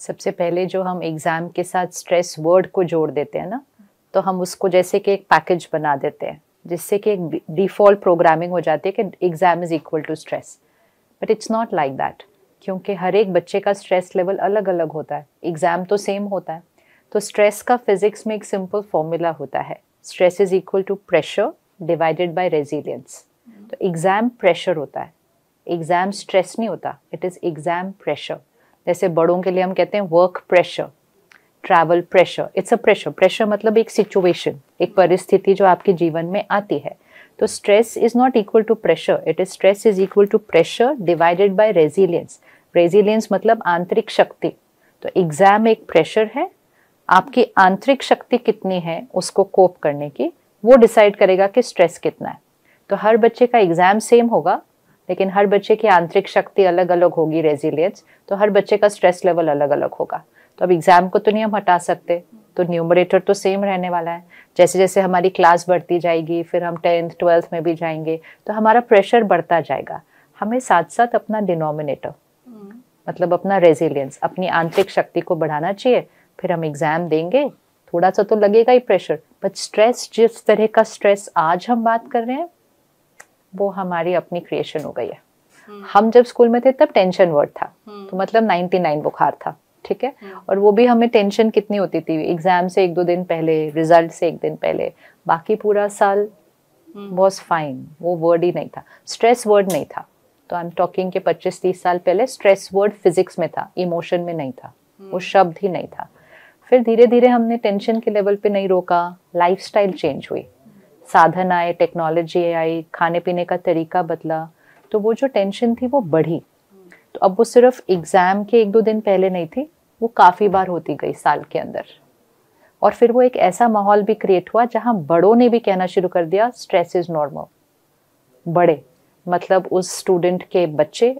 सबसे पहले जो हम एग्ज़ाम के साथ स्ट्रेस वर्ड को जोड़ देते हैं ना, तो हम उसको जैसे कि एक पैकेज बना देते हैं, जिससे कि एक डिफ़ॉल्ट प्रोग्रामिंग हो जाती है कि exam is equal to stress. But it's not like that, क्योंकि हर एक बच्चे का स्ट्रेस लेवल अलग अलग होता है, एग्ज़ाम तो सेम होता है। तो स्ट्रेस का फिज़िक्स में एक सिंपल फॉर्मूला होता है, stress is equal to pressure divided by resilience. तो एग्ज़ाम प्रेशर होता है, एग्ज़ाम स्ट्रेस नहीं होता, इट इज़ एग्ज़ाम प्रेशर। जैसे बड़ों के लिए हम कहते हैं work pressure, travel pressure, it's a pressure. Pressure मतलब एक सिचुएशन, एक परिस्थिति जो आपके जीवन में आती है। तो stress is not equal to pressure, it is stress is equal to pressure divided by resilience. Resilience मतलब आंतरिक शक्ति। तो एग्जाम एक प्रेशर है, आपकी आंतरिक शक्ति कितनी है उसको कोप करने की, वो डिसाइड करेगा कि स्ट्रेस कितना है। तो हर बच्चे का एग्जाम सेम होगा, लेकिन हर बच्चे की आंतरिक शक्ति अलग अलग होगी, रेजिलियंस। तो हर बच्चे का स्ट्रेस लेवल अलग अलग होगा। तो अब एग्जाम को तो नहीं हम हटा सकते, तो न्यूमरेटर तो सेम रहने वाला है। जैसे जैसे हमारी क्लास बढ़ती जाएगी, फिर हम 10th 12th में भी जाएंगे, तो हमारा प्रेशर बढ़ता जाएगा। हमें साथ साथ अपना डिनोमिनेटर मतलब अपना रेजिलियंस, अपनी आंतरिक शक्ति को बढ़ाना चाहिए। फिर हम एग्जाम देंगे, थोड़ा सा तो लगेगा ही प्रेशर, बट स्ट्रेस, जिस तरह का स्ट्रेस आज हम बात कर रहे हैं, वो हमारी अपनी क्रिएशन हो गई है। हम जब स्कूल में थे तब टेंशन वर्ड था, तो मतलब 99 बुखार था, ठीक है। और वो भी हमें टेंशन कितनी होती थी, एग्जाम से 1-2 दिन पहले, रिजल्ट से 1 दिन पहले, बाकी पूरा साल वाज फाइन। वो वर्ड ही नहीं था, स्ट्रेस वर्ड नहीं था। तो आई एम टॉकिंग के 25-30 साल पहले स्ट्रेस वर्ड फिजिक्स में था, इमोशन में नहीं था, वो शब्द ही नहीं था। फिर धीरे धीरे हमने टेंशन के लेवल पे नहीं रोका, लाइफस्टाइल चेंज हुई, साधन आए, टेक्नोलॉजी आई, खाने पीने का तरीका बदला, तो वो जो टेंशन थी वो बढ़ी। तो अब वो सिर्फ एग्जाम के 1-2 दिन पहले नहीं थी, वो काफ़ी बार होती गई साल के अंदर। और फिर वो एक ऐसा माहौल भी क्रिएट हुआ जहाँ बड़ों ने भी कहना शुरू कर दिया स्ट्रेस इज नॉर्मल। बड़े मतलब उस स्टूडेंट के बच्चे,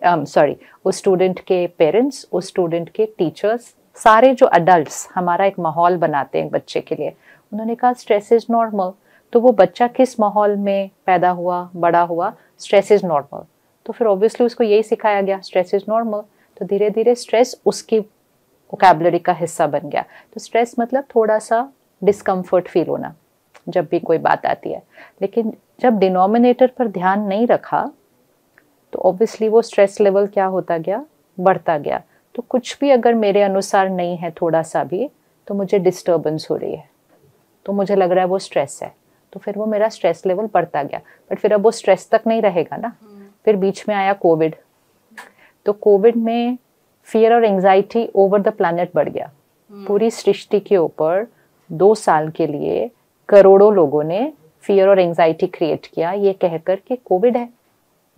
उस स्टूडेंट के पेरेंट्स, उस स्टूडेंट के टीचर्स, सारे जो अडल्ट्स हमारा एक माहौल बनाते हैं बच्चे के लिए, उन्होंने कहा स्ट्रेस इज नॉर्मल। तो वो बच्चा किस माहौल में पैदा हुआ, बड़ा हुआ, स्ट्रेस इज नॉर्मल। तो फिर ऑब्वियसली उसको यही सिखाया गया स्ट्रेस इज नॉर्मल। तो धीरे धीरे स्ट्रेस उसकी वोकैबुलरी का हिस्सा बन गया। तो स्ट्रेस मतलब थोड़ा सा डिस्कम्फर्ट फील होना जब भी कोई बात आती है। लेकिन जब डिनोमिनेटर पर ध्यान नहीं रखा, तो ऑब्वियसली वो स्ट्रेस लेवल क्या होता गया, बढ़ता गया। तो कुछ भी अगर मेरे अनुसार नहीं है थोड़ा सा भी, तो मुझे डिस्टर्बेंस हो रही है, तो मुझे लग रहा है वो स्ट्रेस है, तो फिर वो मेरा स्ट्रेस लेवल बढ़ता गया। बट फिर अब वो स्ट्रेस तक नहीं रहेगा ना। फिर बीच में आया कोविड। तो कोविड में फियर और एंजाइटी ओवर द प्लैनेट बढ़ गया। पूरी सृष्टि के ऊपर 2 साल के लिए करोड़ों लोगों ने फियर और एंजाइटी क्रिएट किया, ये कहकर कि कोविड है,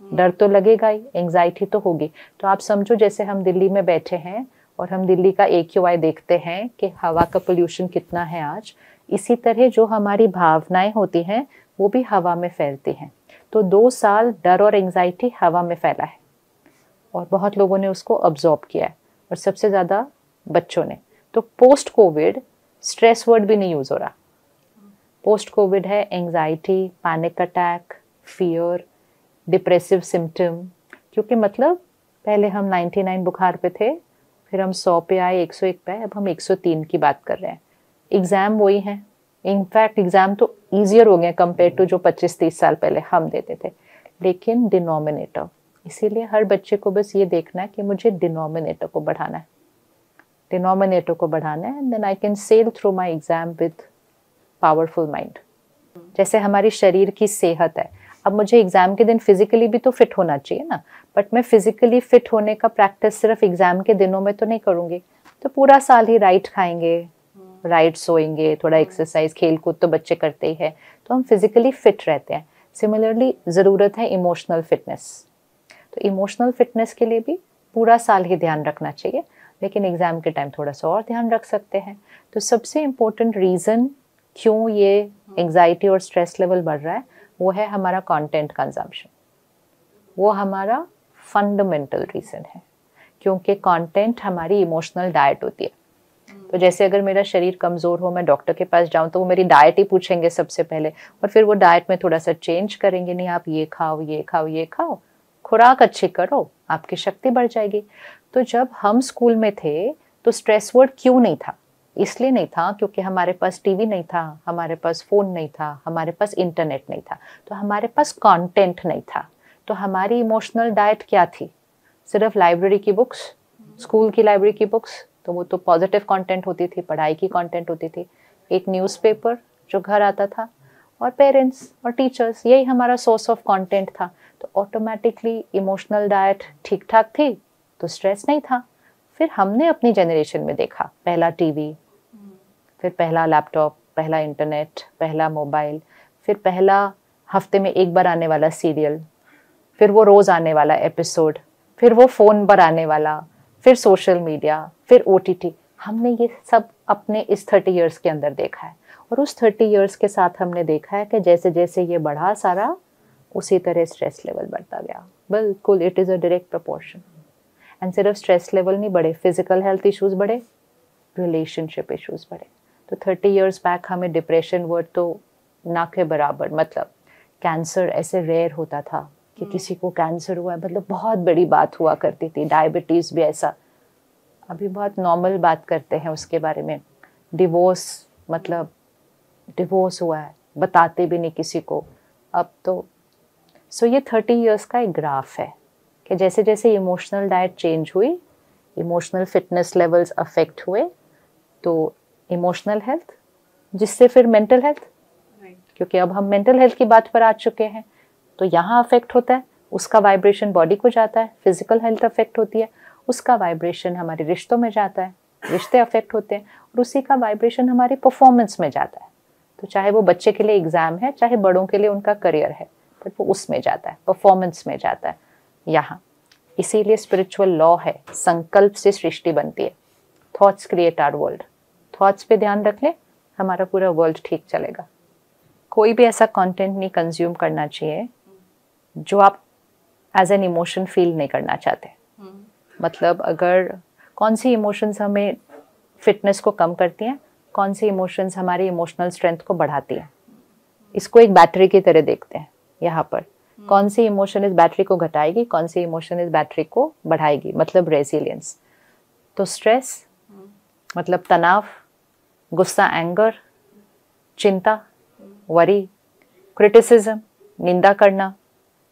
डर तो लगेगा ही, एंजाइटी तो होगी। तो आप समझो जैसे हम दिल्ली में बैठे हैं और हम दिल्ली का AQI देखते हैं कि हवा का पोल्यूशन कितना है आज, इसी तरह जो हमारी भावनाएं होती हैं वो भी हवा में फैलती हैं। तो 2 साल डर और एंजाइटी हवा में फैला है, और बहुत लोगों ने उसको अब्जॉर्ब किया है, और सबसे ज़्यादा बच्चों ने। तो पोस्ट कोविड स्ट्रेस वर्ड भी नहीं यूज़ हो रहा, पोस्ट कोविड है anxiety, panic attack, fear, depressive symptom. क्योंकि मतलब पहले हम 99 बुखार पे थे, फिर हम 100 पे आए, 101 पे आए, अब हम 103 की बात कर रहे हैं। एग्ज़ाम वही है, इनफैक्ट एग्ज़ाम तो ईजियर हो गए कंपेयर टू जो 25-30 साल पहले हम देते थे, लेकिन डिनोमिनेटर। इसीलिए हर बच्चे को बस ये देखना है कि मुझे डिनोमिनेटर को बढ़ाना है, डिनोमिनेटर को बढ़ाना है, and then I can sail through my exam with powerful mind. जैसे हमारी शरीर की सेहत है, अब मुझे एग्जाम के दिन फिजिकली भी तो फिट होना चाहिए ना, बट मैं फिजिकली फिट होने का प्रैक्टिस सिर्फ एग्जाम के दिनों में तो नहीं करूँगी। तो पूरा साल ही राइट खाएंगे, राइट सोएंगे, थोड़ा एक्सरसाइज, खेल कूद तो बच्चे करते ही है, तो हम फिजिकली फिट रहते हैं। सिमिलरली ज़रूरत है इमोशनल फिटनेस। तो इमोशनल फिटनेस के लिए भी पूरा साल ही ध्यान रखना चाहिए, लेकिन एग्जाम के टाइम थोड़ा सा और ध्यान रख सकते हैं। तो सबसे इम्पोर्टेंट रीज़न क्यों ये एंजाइटी और स्ट्रेस लेवल बढ़ रहा है, वो है हमारा कंटेंट कंजम्पशन। वो हमारा फंडामेंटल रीज़न है, क्योंकि कंटेंट हमारी इमोशनल डाइट होती है। तो जैसे अगर मेरा शरीर कमज़ोर हो, मैं डॉक्टर के पास जाऊं, तो वो मेरी डाइट ही पूछेंगे सबसे पहले, और फिर वो डाइट में थोड़ा सा चेंज करेंगे, नहीं आप ये खाओ, ये खाओ, ये खाओ, खुराक अच्छी करो, आपकी शक्ति बढ़ जाएगी। तो जब हम स्कूल में थे तो स्ट्रेस वर्ड क्यों नहीं था? इसलिए नहीं था क्योंकि हमारे पास टीवी नहीं था, हमारे पास फ़ोन नहीं था, हमारे पास इंटरनेट नहीं था, तो हमारे पास कंटेंट नहीं था। तो हमारी इमोशनल डाइट क्या थी? सिर्फ लाइब्रेरी की बुक्स, स्कूल की लाइब्रेरी की बुक्स, तो वो तो पॉजिटिव कंटेंट होती थी, पढ़ाई की कंटेंट होती थी। एक न्यूज़पेपर जो घर आता था, और पेरेंट्स और टीचर्स, यही हमारा सोर्स ऑफ कंटेंट था। तो ऑटोमेटिकली इमोशनल डाइट ठीक ठाक थी, तो स्ट्रेस नहीं था। फिर हमने अपनी जनरेशन में देखा, पहला टीवी, फिर पहला लैपटॉप, पहला इंटरनेट, पहला मोबाइल, फिर पहला हफ्ते में एक बार आने वाला सीरियल, फिर वो रोज़ आने वाला एपिसोड, फिर वो फ़ोन पर आने वाला, फिर सोशल मीडिया, फिर OTT। हमने ये सब अपने इस 30 इयर्स के अंदर देखा है। और उस 30 इयर्स के साथ हमने देखा है कि जैसे जैसे ये बढ़ा सारा, उसी तरह स्ट्रेस लेवल बढ़ता गया। बिल्कुल, it is a direct proportion. And सिर्फ स्ट्रेस लेवल नहीं बढ़े, फिजिकल हेल्थ इश्यूज बढ़े, रिलेशनशिप इश्यूज बढ़े। तो 30 इयर्स बैक हमें डिप्रेशन वर्ड तो ना के बराबर, मतलब कैंसर ऐसे रेयर होता था कि किसी को कैंसर हुआ है, मतलब बहुत बड़ी बात हुआ करती थी। डायबिटीज़ भी ऐसा, अभी बहुत नॉर्मल बात करते हैं उसके बारे में। डिवोर्स, मतलब डिवोर्स हुआ है, बताते भी नहीं किसी को अब तो। सो ये 30 इयर्स का एक ग्राफ है कि जैसे जैसे इमोशनल डाइट चेंज हुई, इमोशनल फिटनेस लेवल्स अफेक्ट हुए, तो इमोशनल हेल्थ, जिससे फिर मेंटल हेल्थ, क्योंकि अब हम मेंटल हेल्थ की बात पर आ चुके हैं, तो यहाँ अफेक्ट होता है, उसका वाइब्रेशन बॉडी को जाता है। फिजिकल हेल्थ अफेक्ट होती है, उसका वाइब्रेशन हमारे रिश्तों में जाता है, रिश्ते अफेक्ट होते हैं, और उसी का वाइब्रेशन हमारी परफॉर्मेंस में जाता है। तो चाहे वो बच्चे के लिए एग्जाम है, चाहे बड़ों के लिए उनका करियर है, बट वो उसमें जाता है, परफॉर्मेंस में जाता है यहाँ। इसीलिए स्पिरिचुअल लॉ है, संकल्प से सृष्टि बनती है। Thoughts create our world. Thoughts पे ध्यान रख ले, हमारा पूरा वर्ल्ड ठीक चलेगा। कोई भी ऐसा कंटेंट नहीं कंज्यूम करना चाहिए जो आप एज एन इमोशन फील नहीं करना चाहते। मतलब अगर कौन सी इमोशंस हमें फिटनेस को कम करती हैं, कौन सी इमोशंस हमारी इमोशनल स्ट्रेंथ को बढ़ाती हैं, इसको एक बैटरी की तरह देखते हैं यहाँ पर। कौन सी इमोशन इस बैटरी को घटाएगी, कौन सी इमोशन इस बैटरी को बढ़ाएगी, मतलब रेजिलियंस। तो स्ट्रेस मतलब तनाव, गुस्सा, एंगर, चिंता, वरी, क्रिटिसिज्म, निंदा करना,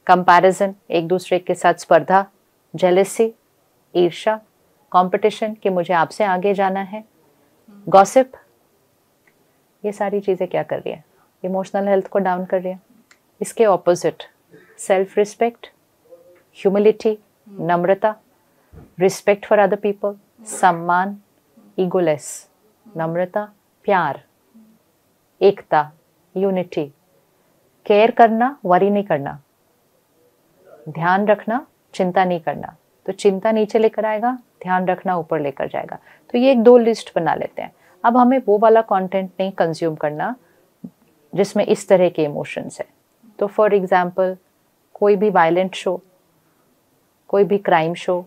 कंपैरिजन, एक दूसरे के साथ स्पर्धा, जेलेसी, ईर्ष्या, कंपटीशन कि मुझे आपसे आगे जाना है, गॉसिप, ये सारी चीज़ें क्या कर रही है? इमोशनल हेल्थ को डाउन कर रही है। इसके opposite self respect, humility, Namrata, respect for other people, सम्मान, ईगोलेस, नम्रता, प्यार, एकता, यूनिटी, केयर करना, वरी नहीं करना, ध्यान रखना, चिंता नहीं करना। तो चिंता नीचे लेकर आएगा, ध्यान रखना ऊपर लेकर जाएगा। तो ये एक 2 लिस्ट बना लेते हैं। अब हमें वो वाला कंटेंट नहीं कंज्यूम करना जिसमें इस तरह के इमोशंस है। तो फॉर एग्जांपल कोई भी वायलेंट शो, कोई भी क्राइम शो,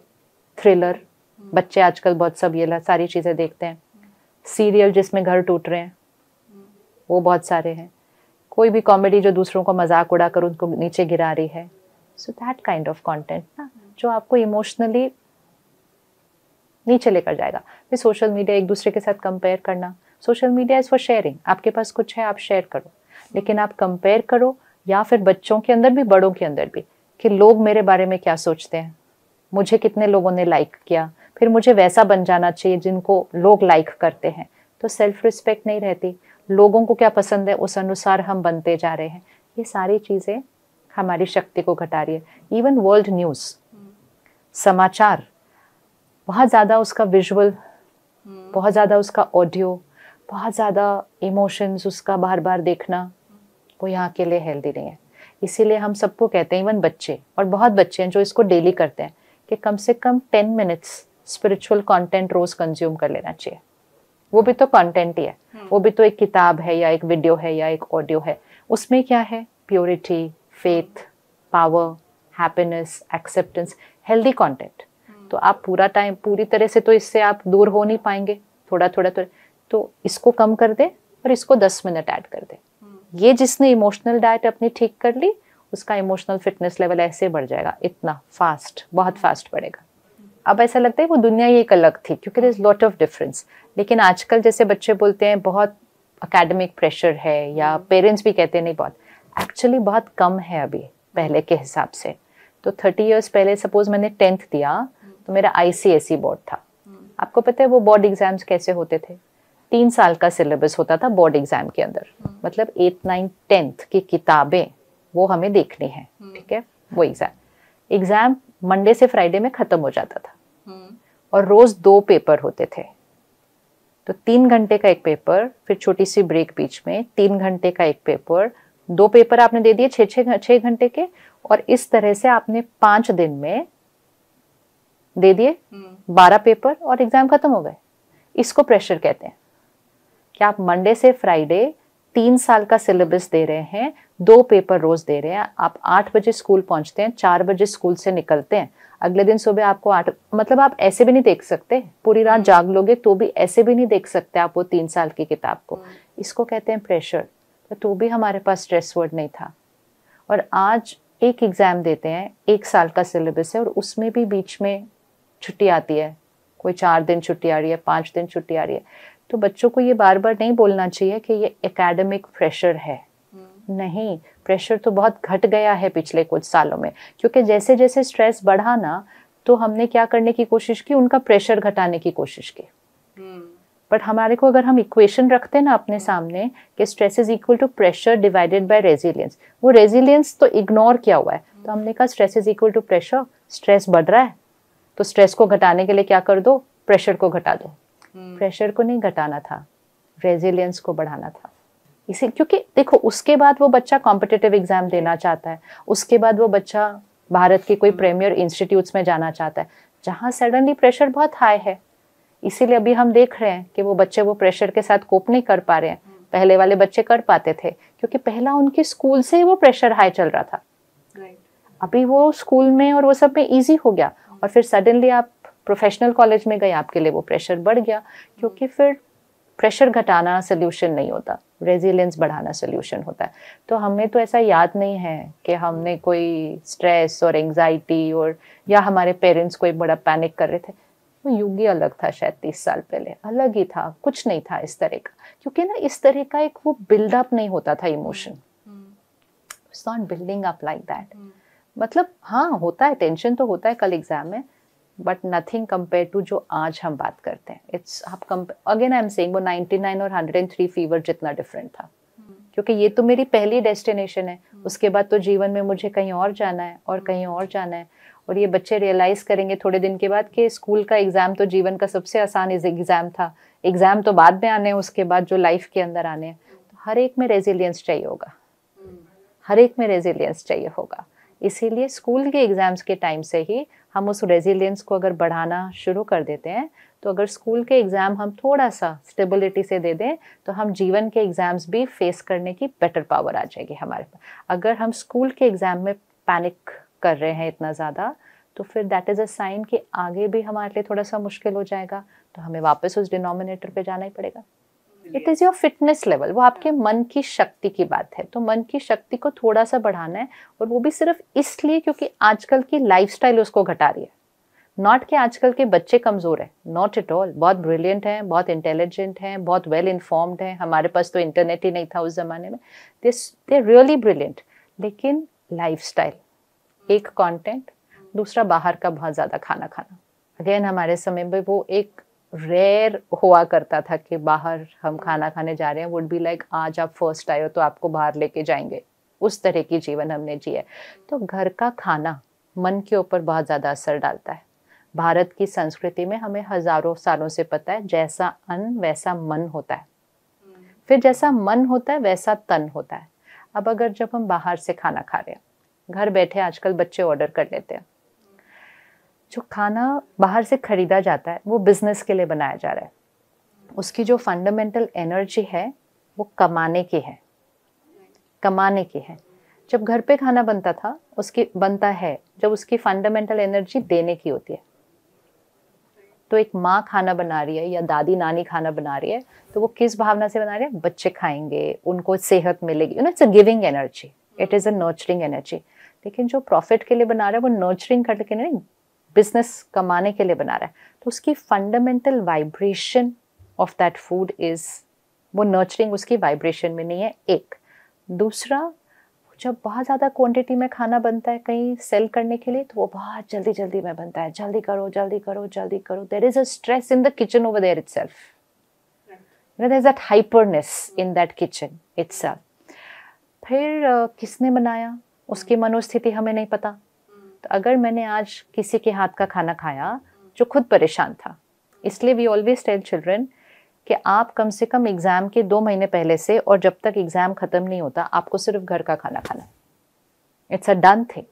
थ्रिलर, बच्चे आजकल बहुत सब ये सारी चीज़ें देखते हैं। सीरियल जिसमें घर टूट रहे हैं, वो बहुत सारे हैं। कोई भी कॉमेडी जो दूसरों को मजाक उड़ाकर उनको नीचे गिरा रही है। So that kind of content ना, जो आपको इमोशनली नीचे लेकर जाएगा। फिर सोशल मीडिया, एक दूसरे के साथ कंपेयर करना। Social media is for sharing, आपके पास कुछ है आप शेयर करो, लेकिन आप कंपेयर करो, या फिर बच्चों के अंदर भी बड़ों के अंदर भी, कि लोग मेरे बारे में क्या सोचते हैं, मुझे कितने लोगों ने लाइक किया, फिर मुझे वैसा बन जाना चाहिए जिनको लोग लाइक करते हैं। तो सेल्फ रिस्पेक्ट नहीं रहती, लोगों को क्या पसंद है उस अनुसार हम बनते जा रहे हैं। ये सारी चीज़ें हमारी शक्ति को घटा रही है। इवन वर्ल्ड न्यूज़, समाचार, बहुत ज़्यादा उसका विजुअल, बहुत ज़्यादा उसका ऑडियो, बहुत ज़्यादा इमोशंस उसका बार बार देखना, वो यहाँ के लिए हेल्दी नहीं है। इसीलिए हम सबको कहते हैं, इवन बच्चे, और बहुत बच्चे हैं जो इसको डेली करते हैं, कि कम से कम 10 मिनट्स स्पिरिचुअल कंटेंट रोज़ कंज्यूम कर लेना चाहिए। वो भी तो कंटेंट ही है, वो भी तो एक किताब है या एक वीडियो है या एक ऑडियो है। उसमें क्या है? Purity, faith, power, happiness, acceptance, healthy content. तो आप पूरा टाइम, पूरी तरह से तो इससे आप दूर हो नहीं पाएंगे, थोड़ा थोड़ा तो इसको कम कर दे और इसको 10 मिनट ऐड कर दे। ये जिसने इमोशनल डाइट अपनी ठीक कर ली, उसका इमोशनल फिटनेस लेवल ऐसे बढ़ जाएगा, इतना फास्ट, बहुत फास्ट बढ़ेगा। अब ऐसा लगता है वो दुनिया ही एक अलग थी, क्योंकि there is lot of difference. लेकिन आजकल जैसे बच्चे बोलते हैं बहुत एकेडमिक प्रेशर है, या पेरेंट्स भी कहते हैं नहीं बहुत, एक्चुअली बहुत कम है अभी पहले के हिसाब से। तो 30 इयर्स पहले सपोज मैंने 10th दिया तो मेरा ICSE बोर्ड था। आपको पता है वो बोर्ड एग्जाम्स कैसे होते थे? 3 साल का सिलेबस होता था बोर्ड एग्जाम के अंदर, मतलब 8th 9th 10th की किताबें वो हमें देखनी है, ठीक है। वो एग्जाम मंडे से फ्राइडे में खत्म हो जाता था, और रोज 2 पेपर होते थे। तो 3 घंटे का एक पेपर, फिर छोटी सी ब्रेक बीच में, 3 घंटे का एक पेपर, 2 पेपर आपने दे दिए 6 घंटे के, और इस तरह से आपने 5 दिन में दे दिए 12 पेपर और एग्जाम खत्म हो गए। इसको प्रेशर कहते हैं कि आप मंडे से फ्राइडे 3 साल का सिलेबस दे रहे हैं, 2 पेपर रोज दे रहे हैं। आप 8 बजे स्कूल पहुंचते हैं, 4 बजे स्कूल से निकलते हैं, अगले दिन सुबह आपको 8, मतलब आप ऐसे भी नहीं देख सकते, पूरी रात जाग लोगे तो भी ऐसे भी नहीं देख सकते आप वो 3 साल की किताब को। इसको कहते हैं प्रेशर। तो भी हमारे पास स्ट्रेस वर्ड नहीं था। और आज एक एग्जाम देते हैं, 1 साल का सिलेबस है, और उसमें भी बीच में छुट्टी आती है, कोई 4 दिन छुट्टी आ रही है, 5 दिन छुट्टी आ रही है। तो बच्चों को ये बार बार नहीं बोलना चाहिए कि ये एकेडमिक प्रेशर है। नहीं, प्रेशर तो बहुत घट गया है पिछले कुछ सालों में, क्योंकि जैसे जैसे स्ट्रेस बढ़ा ना, तो हमने क्या करने की कोशिश की, उनका प्रेशर घटाने की कोशिश की। बट हमारे को अगर हम इक्वेशन रखते हैं ना अपने सामने कि stress is equal to pressure divided by resilience, वो रेजिलियंस तो इग्नोर किया हुआ है। तो हमने कहा stress is equal to pressure, stress बढ़ रहा है तो स्ट्रेस को घटाने के लिए क्या कर दो, प्रेशर को घटा दो। प्रेशर को नहीं घटाना था, रेजिलियंस को बढ़ाना था। इसी क्योंकि देखो उसके बाद वो बच्चा कॉम्पिटिटिव एग्जाम देना चाहता है, उसके बाद वो बच्चा भारत के कोई प्रीमियर इंस्टीट्यूट्स में जाना चाहता है, जहाँ सडनली प्रेशर बहुत हाई है। इसीलिए अभी हम देख रहे हैं कि वो बच्चे वो प्रेशर के साथ कोप नहीं कर पा रहे हैं। पहले वाले बच्चे कर पाते थे, क्योंकि पहला उनके स्कूल से ही वो प्रेशर हाई चल रहा था। अभी वो स्कूल में और वो सब में इजी हो गया, और फिर सडनली आप प्रोफेशनल कॉलेज में गए, आपके लिए वो प्रेशर बढ़ गया। क्योंकि फिर प्रेशर घटाना सोल्यूशन नहीं होता, रेजिलियंस बढ़ाना सोल्यूशन होता है। तो हमें तो ऐसा याद नहीं है कि हमने कोई स्ट्रेस और एंजाइटी और या हमारे पेरेंट्स कोई बड़ा पैनिक कर रहे थे। वो युग ही अलग था, शायद 30 साल पहले अलग ही था, कुछ नहीं था इस तरह का। क्योंकि ना इस तरह का एक वो बिल्डअप नहीं होता था emotion, it's not building up like that. मतलब हाँ होता है, टेंशन तो होता है कल एग्जाम में, बट नथिंग कंपेयर टू जो आज हम बात करते हैं। इट्स आप अगेन आई एम सेइंग वो 99 और 103 फीवर जितना डिफरेंट था। क्योंकि ये तो मेरी पहली डेस्टिनेशन है, उसके बाद तो जीवन में मुझे कहीं और जाना है और कहीं और जाना है। और ये बच्चे रियलाइज करेंगे थोड़े दिन के बाद कि स्कूल का एग्जाम तो जीवन का सबसे आसान एग्जाम था, एग्जाम तो बाद में आने हैं, उसके बाद जो लाइफ के अंदर आने हैं। तो हर एक में रेजिलियंस चाहिए होगा, हर एक में रेजिलियंस चाहिए होगा। इसीलिए स्कूल के एग्जाम्स के टाइम से ही हम उस रेजिलियंस को अगर बढ़ाना शुरू कर देते हैं, तो अगर स्कूल के एग्जाम हम थोड़ा सा स्टेबिलिटी से दे दें, तो हम जीवन के एग्जाम्स भी फेस करने की बेटर पावर आ जाएगी हमारे पास। अगर हम स्कूल के एग्जाम में पैनिक कर रहे हैं इतना ज़्यादा, तो फिर दैट इज़ अ साइन कि आगे भी हमारे लिए थोड़ा सा मुश्किल हो जाएगा, तो हमें वापस उस डिनोमिनेटर पे जाना ही पड़ेगा। It is your fitness level, वो आपके मन की शक्ति की बात है। तो मन की शक्ति को थोड़ा सा बढ़ाना है, और वो भी सिर्फ इसलिए क्योंकि आजकल की लाइफस्टाइल उसको घटा रही है। नॉट कि आजकल के बच्चे कमज़ोर हैं, नॉट एट ऑल, बहुत ब्रिलियंट हैं, बहुत इंटेलिजेंट हैं, बहुत वेल इन्फॉर्म्ड हैं। हमारे पास तो इंटरनेट ही नहीं था उस ज़माने में। दे रियली ब्रिलियंट, लेकिन लाइफस्टाइल, एक कंटेंट, दूसरा बाहर का बहुत ज़्यादा खाना खाना। अगेन हमारे समय में वो एक रेयर हुआ करता था कि बाहर हम खाना खाने जा रहे हैं, वुड बी लाइक आज आप फर्स्ट आए हो तो आपको बाहर लेके जाएंगे, उस तरह की जीवन हमने जिया। तो घर का खाना मन के ऊपर बहुत ज़्यादा असर डालता है। भारत की संस्कृति में हमें हजारों सालों से पता है, जैसा अन्न वैसा मन होता है, फिर जैसा मन होता है वैसा तन होता है। अब अगर जब हम बाहर से खाना खा रहे हैं, घर बैठे आजकल बच्चे ऑर्डर कर लेते हैं, जो खाना बाहर से खरीदा जाता है वो बिजनेस के लिए बनाया जा रहा है। उसकी जो फंडामेंटल एनर्जी है वो कमाने की है, कमाने की है। जब घर पे खाना बनता था, उसकी बनता है जब उसकी फंडामेंटल एनर्जी देने की होती है। तो एक माँ खाना बना रही है या दादी नानी खाना बना रही है, तो वो किस भावना से बना रही है? बच्चे खाएंगे, उनको सेहत मिलेगी, it's a giving energy, it is a nurturing energy. लेकिन जो प्रॉफिट के लिए बना रहा है वो नर्चरिंग करके नहीं, बिजनेस कमाने के लिए बना रहा है, तो उसकी fundamental vibration of that food is, वो नर्चरिंग उसकी वाइब्रेशन में नहीं है, एक। दूसरा, जब बहुत ज़्यादा क्वांटिटी में खाना बनता है कहीं सेल करने के लिए, तो वो बहुत जल्दी जल्दी में बनता है, जल्दी करो जल्दी करो जल्दी करो, there is a stress in the kitchen over there itself, there is that hyperness in that kitchen itself. फिर किसने बनाया उसकी मनोस्थिति हमें नहीं पता। तो अगर मैंने आज किसी के हाथ का खाना खाया जो खुद परेशान था, इसलिए वी ऑलवेज टेल चिल्ड्रन कि आप कम से कम एग्ज़ाम के 2 महीने पहले से और जब तक एग्ज़ाम ख़त्म नहीं होता आपको सिर्फ घर का खाना खाना है। It's a done thing.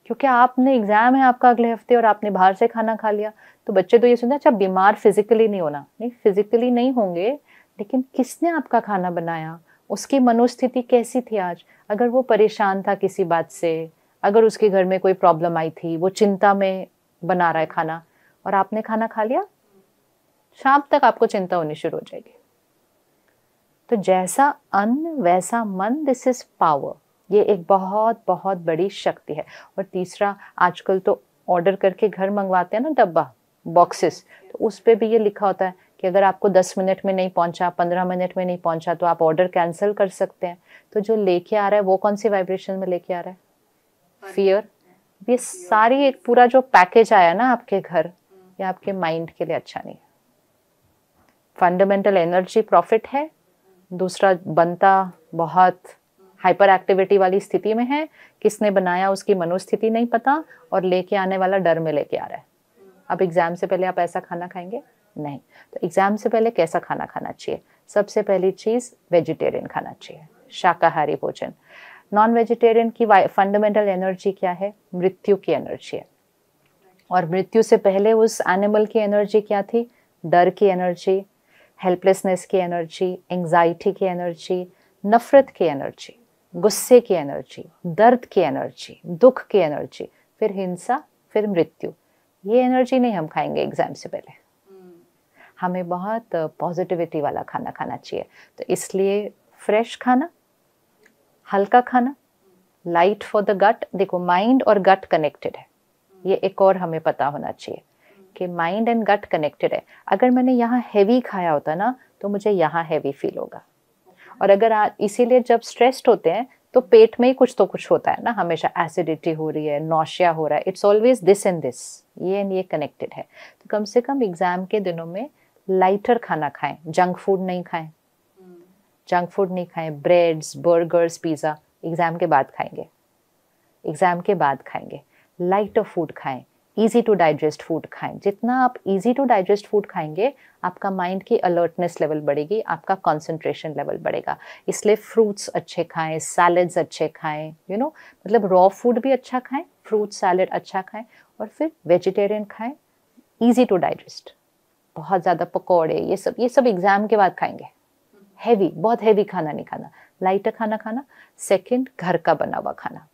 क्योंकि आपने एग्ज़ाम है आपका अगले हफ्ते और आपने बाहर से खाना खा लिया, तो बच्चे तो ये सुनते हैं अच्छा बीमार फिजिकली नहीं होना, नहीं फिजिकली नहीं होंगे, लेकिन किसने आपका खाना बनाया, उसकी मनोस्थिति कैसी थी आज। अगर वो परेशान था किसी बात से, अगर उसके घर में कोई प्रॉब्लम आई थी, वो चिंता में बना रहा है खाना और आपने खाना खा लिया, शाम तक आपको चिंता होनी शुरू हो जाएगी। तो जैसा अन्न वैसा मन, दिस इज पावर। ये एक बहुत बहुत बड़ी शक्ति है। और तीसरा, आजकल तो ऑर्डर करके घर मंगवाते हैं ना डब्बा, बॉक्सेस, तो उस पे भी ये लिखा होता है कि अगर आपको 10 मिनट में नहीं पहुंचा, 15 मिनट में नहीं पहुंचा, तो आप ऑर्डर कैंसिल कर सकते हैं। तो जो लेके आ रहा है वो कौन सी वाइब्रेशन में लेके आ रहा है? फियर। ये सारी एक पूरा जो पैकेज आया ना आपके घर, ये आपके माइंड के लिए अच्छा नहीं है। फंडामेंटल एनर्जी प्रॉफिट है, दूसरा बनता बहुत हाइपर एक्टिविटी वाली स्थिति में है, किसने बनाया उसकी मनोस्थिति नहीं पता, और लेके आने वाला डर में लेके आ रहा है। अब एग्जाम से पहले आप ऐसा खाना खाएंगे? नहीं। तो एग्जाम से पहले कैसा खाना खाना चाहिए? सबसे पहली चीज वेजिटेरियन खाना चाहिए, शाकाहारी भोजन। नॉन वेजिटेरियन की फंडामेंटल एनर्जी क्या है? मृत्यु की एनर्जी है। और मृत्यु से पहले उस एनिमल की एनर्जी क्या थी? डर की एनर्जी, हेल्पलेसनेस की एनर्जी, एंजाइटी की एनर्जी, नफरत की एनर्जी, गुस्से की एनर्जी, दर्द की एनर्जी, दुख की एनर्जी, फिर हिंसा, फिर मृत्यु। ये एनर्जी नहीं हम खाएंगे एग्जाम से पहले। हमें बहुत पॉजिटिविटी वाला खाना खाना चाहिए। तो इसलिए फ्रेश खाना, हल्का खाना, लाइट फॉर द गट। देखो माइंड और गट कनेक्टेड है, ये एक और हमें पता होना चाहिए कि माइंड एंड गट कनेक्टेड है। अगर मैंने यहाँ हैवी खाया होता ना तो मुझे यहाँ हैवी फील होगा। और अगर इसीलिए जब स्ट्रेस्ड होते हैं तो पेट में ही कुछ तो कुछ होता है ना, हमेशा एसिडिटी हो रही है, नौशिया हो रहा है, it's always this and this, ये एंड ये कनेक्टेड है। तो कम से कम एग्जाम के दिनों में लाइटर खाना खाएं, जंक फूड नहीं खाएं। जंक फूड नहीं खाएं, ब्रेड्स, बर्गर्स, पिज़्ज़ा एग्जाम के बाद खाएंगे, एग्जाम के बाद खाएंगे। लाइटर फूड खाएं, इजी टू डाइजेस्ट फूड खाएं। जितना आप इजी टू डाइजेस्ट फूड खाएंगे आपका माइंड की अलर्टनेस लेवल बढ़ेगी, आपका कंसंट्रेशन लेवल बढ़ेगा। इसलिए फ्रूट्स अच्छे खाएं, सैलेड्स अच्छे खाएं, मतलब रॉ फूड भी अच्छा खाएं, फ्रूट सैलेड अच्छा खाएं, और फिर वेजिटेरियन खाएं, इजी टू डाइजेस्ट। बहुत ज़्यादा पकौड़े ये सब एग्जाम के बाद खाएंगे। हैवी, बहुत हैवी खाना नहीं खाना, लाइटर खाना खाना। सेकंड, घर का बना हुआ खाना,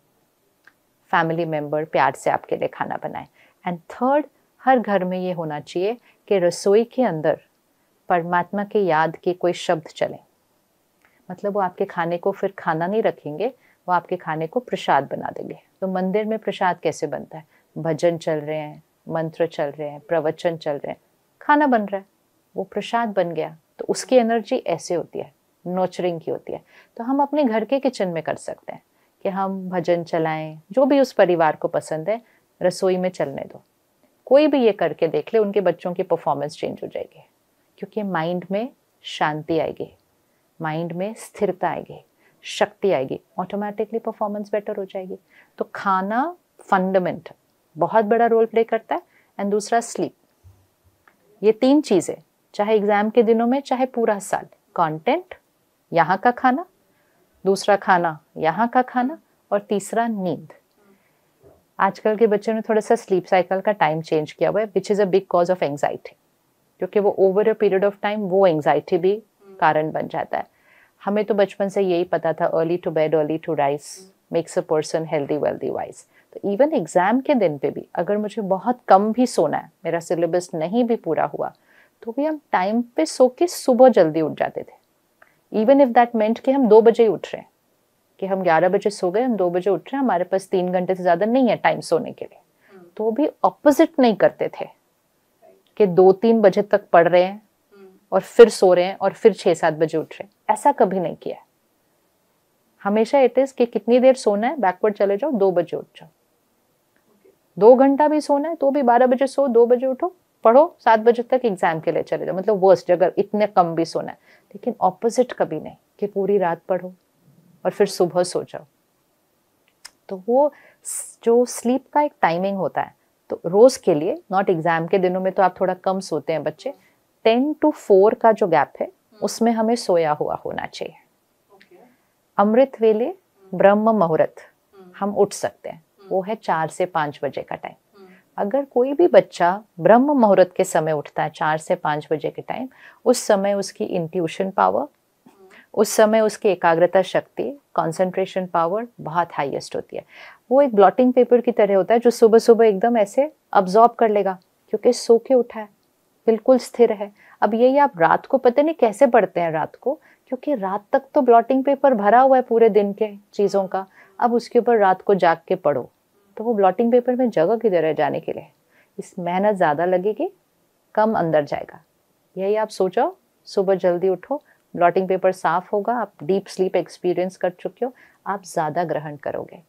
फैमिली मेंबर प्यार से आपके लिए खाना बनाए। एंड थर्ड, हर घर में ये होना चाहिए कि रसोई के अंदर परमात्मा की याद के कोई शब्द चले। मतलब वो आपके खाने को फिर खाना नहीं रखेंगे, वो आपके खाने को प्रसाद बना देंगे। तो मंदिर में प्रसाद कैसे बनता है? भजन चल रहे हैं, मंत्र चल रहे हैं, प्रवचन चल रहे हैं, खाना बन रहा है, वो प्रसाद बन गया। तो उसकी एनर्जी ऐसे होती है, नर्चरिंग की होती है। तो हम अपने घर के किचन में कर सकते हैं कि हम भजन चलाएं, जो भी उस परिवार को पसंद है रसोई में चलने दो। कोई भी ये करके देख ले, उनके बच्चों की परफॉर्मेंस चेंज हो जाएगी, क्योंकि माइंड में शांति आएगी, माइंड में स्थिरता आएगी, शक्ति आएगी, ऑटोमेटिकली परफॉर्मेंस बेटर हो जाएगी। तो खाना फंडामेंट बहुत बड़ा रोल प्ले करता है। एंड दूसरा स्लीप। ये 3 चीज़ें, चाहे एग्जाम के दिनों में चाहे पूरा साल, कंटेंट, यहाँ का खाना, दूसरा खाना यहाँ का खाना, और तीसरा नींद। आजकल के बच्चों ने थोड़ा सा स्लीप साइकिल का टाइम चेंज किया हुआ है, विच is a big cause of anxiety, क्योंकि वो over a period of time वो एंजाइटी भी कारण बन जाता है। हमें तो बचपन से यही पता था, early to bed early to rise makes a person healthy wealthy wise. तो इवन एग्जाम के दिन पे भी अगर मुझे बहुत कम भी सोना है, मेरा सिलेबस नहीं भी पूरा हुआ, तो भी हम टाइम पे सो के सुबह जल्दी उठ जाते थे। इवन इफ दैट मेंट कि हम 2 बजे ही उठ रहे हैं, कि हम 11 बजे सो गए, हम 2 बजे उठ रहे हैं, हमारे पास 3 घंटे से ज़्यादा नहीं है टाइम सोने के लिए, तो भी ऑपोजिट नहीं करते थे कि 2-3 बजे तक पढ़ रहे हैं और फिर सो रहे हैं और फिर 6-7 बजे उठ रहे हैं। ऐसा कभी नहीं किया। हमेशा इट इज कि कितनी देर सोना है, बैकवर्ड चले जाओ, 2 बजे उठ जाओ। 2 घंटा भी सोना है तो भी 12 बजे सो, 2 बजे उठो, पढ़ो, 7 बजे तक एग्जाम के लिए चले जाओ। मतलब वर्स्ट अगर इतने कम भी सोना है, लेकिन ऑपोजिट कभी नहीं कि पूरी रात पढ़ो और फिर सुबह सो जाओ। तो वो जो स्लीप का एक टाइमिंग होता है, तो रोज के लिए, नॉट एग्जाम के दिनों में तो आप थोड़ा कम सोते हैं बच्चे, 10 to 4 का जो गैप है उसमें हमें सोया हुआ होना चाहिए। अमृत वेले, ब्रह्म मुहूर्त हम उठ सकते हैं, वो है 4 से 5 बजे का टाइम। अगर कोई भी बच्चा ब्रह्म मुहूर्त के समय उठता है 4 से 5 बजे के टाइम, उस समय उसकी इंट्यूशन पावर, उस समय उसकी एकाग्रता शक्ति, कंसंट्रेशन पावर बहुत हाईएस्ट होती है। वो एक ब्लॉटिंग पेपर की तरह होता है जो सुबह सुबह एकदम ऐसे अब्जॉर्ब कर लेगा, क्योंकि सो के उठा है, बिल्कुल स्थिर है। अब यही आप रात को पता नहीं कैसे पढ़ते हैं रात को, क्योंकि रात तक तो ब्लॉटिंग पेपर भरा हुआ है पूरे दिन के चीज़ों का, अब उसके ऊपर रात को जाग के पढ़ो, तो वो ब्लॉटिंग पेपर में जगह किधर है जाने के लिए? इस मेहनत ज़्यादा लगेगी, कम अंदर जाएगा। यही आप सोचो, सुबह जल्दी उठो, ब्लॉटिंग पेपर साफ होगा, आप डीप स्लीप एक्सपीरियंस कर चुके हो, आप ज़्यादा ग्रहण करोगे।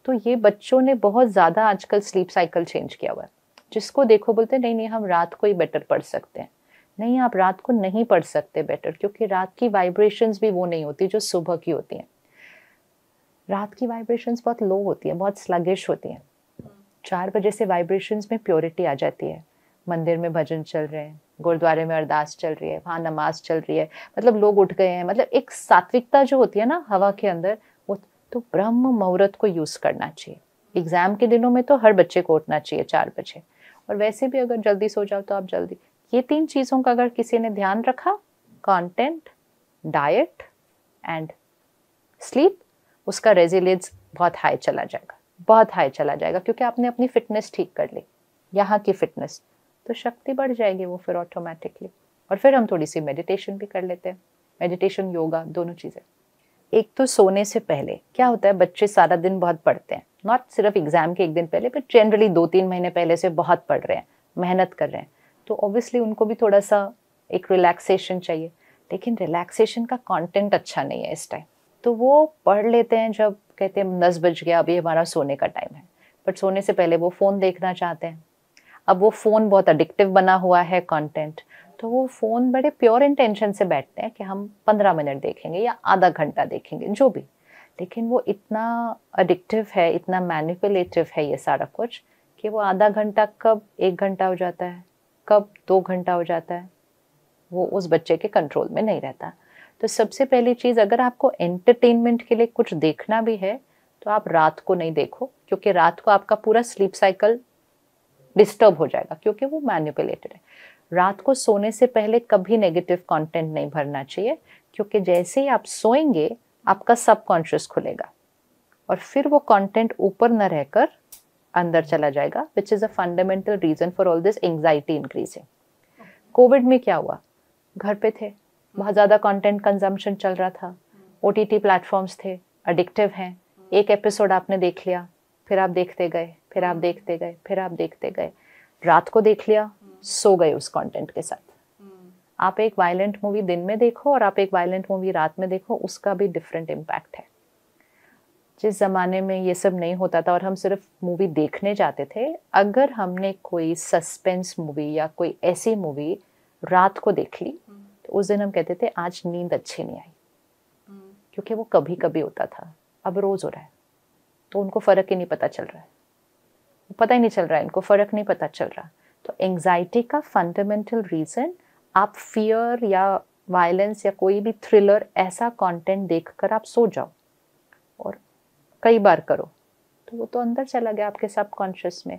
तो ये बच्चों ने बहुत ज़्यादा आजकल स्लीप साइकिल चेंज किया हुआ है। जिसको देखो बोलते नहीं नहीं हम रात को ही बेटर पढ़ सकते हैं। नहीं, आप रात को नहीं पढ़ सकते बेटर, क्योंकि रात की वाइब्रेशंस भी वो नहीं होती जो सुबह की होती हैं। रात की वाइब्रेशंस बहुत लो होती है, बहुत स्लगिश होती हैं। 4 बजे से वाइब्रेशंस में प्योरिटी आ जाती है। मंदिर में भजन चल रहे हैं, गुरुद्वारे में अरदास चल रही है, वहाँ नमाज चल रही है, मतलब लोग उठ गए हैं, मतलब एक सात्विकता जो होती है ना हवा के अंदर, वो तो ब्रह्म मुहूर्त को यूज करना चाहिए। एग्जाम के दिनों में तो हर बच्चे को उठना चाहिए 4 बजे, और वैसे भी अगर जल्दी सो जाओ तो आप जल्दी। ये 3 चीज़ों का अगर किसी ने ध्यान रखा, कंटेंट, डाइट एंड स्लीप, उसका रेजिलियंस बहुत हाई चला जाएगा, बहुत हाई चला जाएगा, क्योंकि आपने अपनी फिटनेस ठीक कर ली, यहाँ की फिटनेस, तो शक्ति बढ़ जाएगी वो फिर ऑटोमेटिकली। और फिर हम थोड़ी सी मेडिटेशन भी कर लेते हैं, मेडिटेशन योगा दोनों चीज़ें। एक तो सोने से पहले क्या होता है, बच्चे सारा दिन बहुत पढ़ते हैं, नॉट सिर्फ एग्जाम के एक दिन पहले, बट जनरली 2-3 महीने पहले से बहुत पढ़ रहे हैं, मेहनत कर रहे हैं, तो ऑब्वियसली उनको भी थोड़ा सा एक रिलैक्सेशन चाहिए। लेकिन रिलैक्सेशन का कंटेंट अच्छा नहीं है इस टाइम, तो वो पढ़ लेते हैं जब कहते हैं 10 बज गया, अभी हमारा सोने का टाइम है, बट सोने से पहले वो फ़ोन देखना चाहते हैं। अब वो फ़ोन बहुत एडिक्टिव बना हुआ है कंटेंट, तो वो फ़ोन बड़े प्योर इंटेंशन से बैठते हैं कि हम 15 मिनट देखेंगे या आधा घंटा देखेंगे, जो भी, लेकिन वो इतना एडिक्टिव है, इतना मैनिपुलेटिव है ये सारा कुछ, कि वो आधा घंटा कब 1 घंटा हो जाता है, कब 2 घंटा हो जाता है, वो उस बच्चे के कंट्रोल में नहीं रहता। तो सबसे पहली चीज़, अगर आपको एंटरटेनमेंट के लिए कुछ देखना भी है तो आप रात को नहीं देखो, क्योंकि रात को आपका पूरा स्लीप साइकिल डिस्टर्ब हो जाएगा, क्योंकि वो मैनिपुलेटेड है। रात को सोने से पहले कभी नेगेटिव कंटेंट नहीं भरना चाहिए, क्योंकि जैसे ही आप सोएंगे आपका सबकॉन्शियस खुलेगा और फिर वो कंटेंट ऊपर न रहकर अंदर चला जाएगा, which is a fundamental reason for all this anxiety increasing. Covid में क्या हुआ, घर पे थे, बहुत ज़्यादा कंटेंट कंजम्पशन चल रहा था, ओटीटी प्लेटफॉर्म्स थे, एडिक्टिव हैं, एक एपिसोड आपने देख लिया, फिर आप देखते गए, फिर आप देखते गए, फिर आप देखते गए, रात को देख लिया, सो गए उस कंटेंट के साथ। आप एक वायलेंट मूवी दिन में देखो और आप एक वायलेंट मूवी रात में देखो, उसका भी डिफरेंट इम्पैक्ट है। जिस ज़माने में ये सब नहीं होता था और हम सिर्फ मूवी देखने जाते थे, अगर हमने कोई सस्पेंस मूवी या कोई ऐसी मूवी रात को देख ली तो उस दिन हम कहते थे आज नींद अच्छी नहीं आई, क्योंकि वो कभी कभी होता था, अब रोज़ हो रहा है, तो उनको फ़र्क ही नहीं पता चल रहा है, पता ही नहीं चल रहा है, इनको फ़र्क नहीं पता चल रहा। तो एंग्जाइटी का फंडामेंटल रीज़न, आप फियर या वायलेंस या कोई भी थ्रिलर ऐसा कंटेंट देखकर आप सो जाओ और कई बार करो, तो वो तो अंदर चला गया आपके सबकॉन्शियस में,